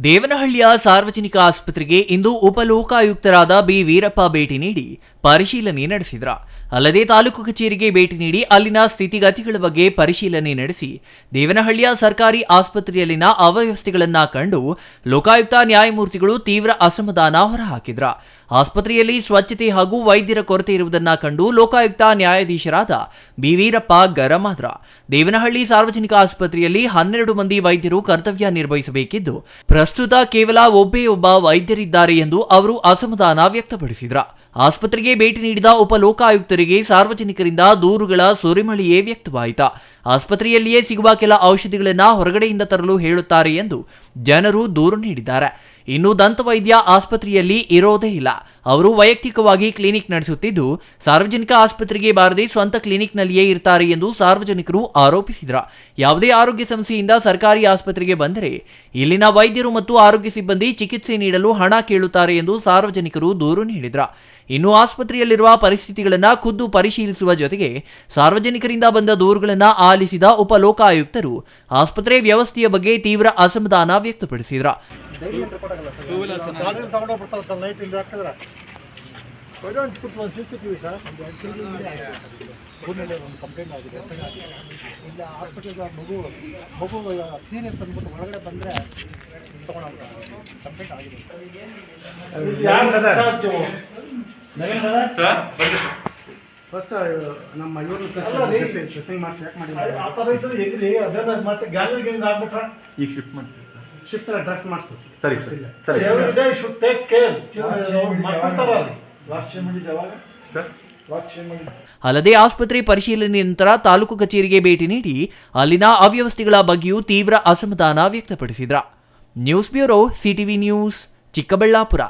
ದೇವನಹಳ್ಳಿಯ ಸಾರ್ವಜನಿಕ ಆಸ್ಪತ್ರೆಗೆ ಇಂದು ಉಪಲೋಕಾಯುಕ್ತರಾದ ಬಿ ವೀರಪ್ಪ ಭೇಟಿ ನೀಡಿ ಪರಿಶೀಲನೆ ನಡೆಸಿದ್ರ. ಅಲ್ಲದೆ ತಾಲೂಕು ಕಚೇರಿಗೆ ಭೇಟಿ ನೀಡಿ ಅಲ್ಲಿನ ಸ್ಥಿತಿಗತಿಗಳ ಬಗ್ಗೆ ಪರಿಶೀಲನೆ ನಡೆಸಿ ದೇವನಹಳ್ಳಿಯ ಸರ್ಕಾರಿ ಆಸ್ಪತ್ರೆಯಲ್ಲಿನ ಅವ್ಯವಸ್ಥೆಗಳನ್ನ ಕಂಡು ಲೋಕಾಯುಕ್ತ ನ್ಯಾಯಮೂರ್ತಿಗಳು ತೀವ್ರ ಅಸಮಾಧಾನ ಹೊರಹಾಕಿದ್ರ. ಆಸ್ಪತ್ರೆಯಲ್ಲಿ ಸ್ವಚ್ಛತೆ ಹಾಗೂ ವೈದ್ಯರ ಕೊರತೆ ಇರುವುದನ್ನ ಕಂಡು ಲೋಕಾಯುಕ್ತ ನ್ಯಾಯಾಧೀಶರಾದ ಬಿ ವೀರಪ್ಪ ಗರಂ ಆದ್ರ. ದೇವನಹಳ್ಳಿ ಸಾರ್ವಜನಿಕ ಆಸ್ಪತ್ರೆಯಲ್ಲಿ 12 ಮಂದಿ ವೈದ್ಯರು ಕರ್ತವ್ಯ ನಿರ್ವಹಿಸಬೇಕಿದ್ದು ಪ್ರಸ್ತುತ ಕೇವಲ ಒಬ್ಬ ವೈದ್ಯರಿದ್ದಾರೆ ಎಂದು ಅವರು ಅಸಮಾಧಾನ ವ್ಯಕ್ತಪಡಿಸಿದ್ರ. ಆಸ್ಪತ್ರೆಗೆ ಭೇಟಿ ನೀಡಿದ ಉಪಲೋಕಾಯುಕ್ತರಿಗೆ ಸಾರ್ವಜನಿಕರಿಂದ ದೂರುಗಳ ಸುರಿಮಳೆಯೇ ವ್ಯಕ್ತವಾಯಿತು. ಆಸ್ಪತ್ರೆಯಲ್ಲಿಯೇ ಸಿಗುವ ಕೆಲ ಔಷಧಿಗಳನ್ನು ಹೊರಗಡೆಯಿಂದ ತರಲು ಹೇಳುತ್ತಾರೆ ಎಂದು ಜನರು ದೂರು ನೀಡಿದ್ದಾರೆ. ಇನ್ನು ದಂತವೈದ್ಯ ಆಸ್ಪತ್ರೆಯಲ್ಲಿ ಇರೋದೇ ಇಲ್ಲ. ಅವರು ವೈಯಕ್ತಿಕವಾಗಿ ಕ್ಲಿನಿಕ್ ನಡೆಸುತ್ತಿದ್ದು ಸಾರ್ವಜನಿಕ ಆಸ್ಪತ್ರೆಗೆ ಬಾರದೆ ಸ್ವಂತ ಕ್ಲಿನಿಕ್ನಲ್ಲಿಯೇ ಇರ್ತಾರೆ ಎಂದು ಸಾರ್ವಜನಿಕರು ಆರೋಪಿಸಿದರು. ಯಾವುದೇ ಆರೋಗ್ಯ ಸಮಸ್ಯೆಯಿಂದ ಸರ್ಕಾರಿ ಆಸ್ಪತ್ರೆಗೆ ಬಂದರೆ ಇಲ್ಲಿನ ವೈದ್ಯರು ಮತ್ತು ಆರೋಗ್ಯ ಸಿಬ್ಬಂದಿ ಚಿಕಿತ್ಸೆ ನೀಡಲು ಹಣ ಕೇಳುತ್ತಾರೆ ಎಂದು ಸಾರ್ವಜನಿಕರು ದೂರು ನೀಡಿದರು. ಇನ್ನು ಆಸ್ಪತ್ರೆಯಲ್ಲಿರುವ ಪರಿಸ್ಥಿತಿಗಳನ್ನು ಖುದ್ದು ಪರಿಶೀಲಿಸುವ ಜೊತೆಗೆ ಸಾರ್ವಜನಿಕರಿಂದ ಬಂದ ದೂರುಗಳನ್ನು ಆಲಿಸಿದ ಉಪಲೋಕಾಯುಕ್ತರು ಆಸ್ಪತ್ರೆ ವ್ಯವಸ್ಥೆಯ ಬಗ್ಗೆ ತೀವ್ರ ಅಸಮಾಧಾನ ವ್ಯಕ್ತಪಡಿಸಿದರು. ಫಸ್ಟ್ ನಮ್ಮ ಇವರು ಡ್ರೆಸ್ಸಿಂಗ್ ಮಾಡಿಸಿ ಯಾಕೆ ಮಾಡಿಲ್ಲ ಈಗ ಶಿಫ್ಟ್ ಮಾಡ್ತೀವಿ ಶಿಫ್ಟ್ ಡ್ರೆಸ್ ಮಾಡಿಸಿ ಸರಿ ಸರಿ ಅಲ್ಲದೆ ಆಸ್ಪತ್ರೆ ಪರಿಶೀಲನೆ ನಂತರ ತಾಲೂಕು ಕಚೇರಿಗೆ ಭೇಟಿ ನೀಡಿ ಅಲ್ಲಿನ ಅವ್ಯವಸ್ಥೆಗಳ ಬಗ್ಗೆಯೂ ತೀವ್ರ ಅಸಮಾಧಾನ ವ್ಯಕ್ತಪಡಿಸಿದ್ರ. News bureau, CTV news, Chikkaballapur.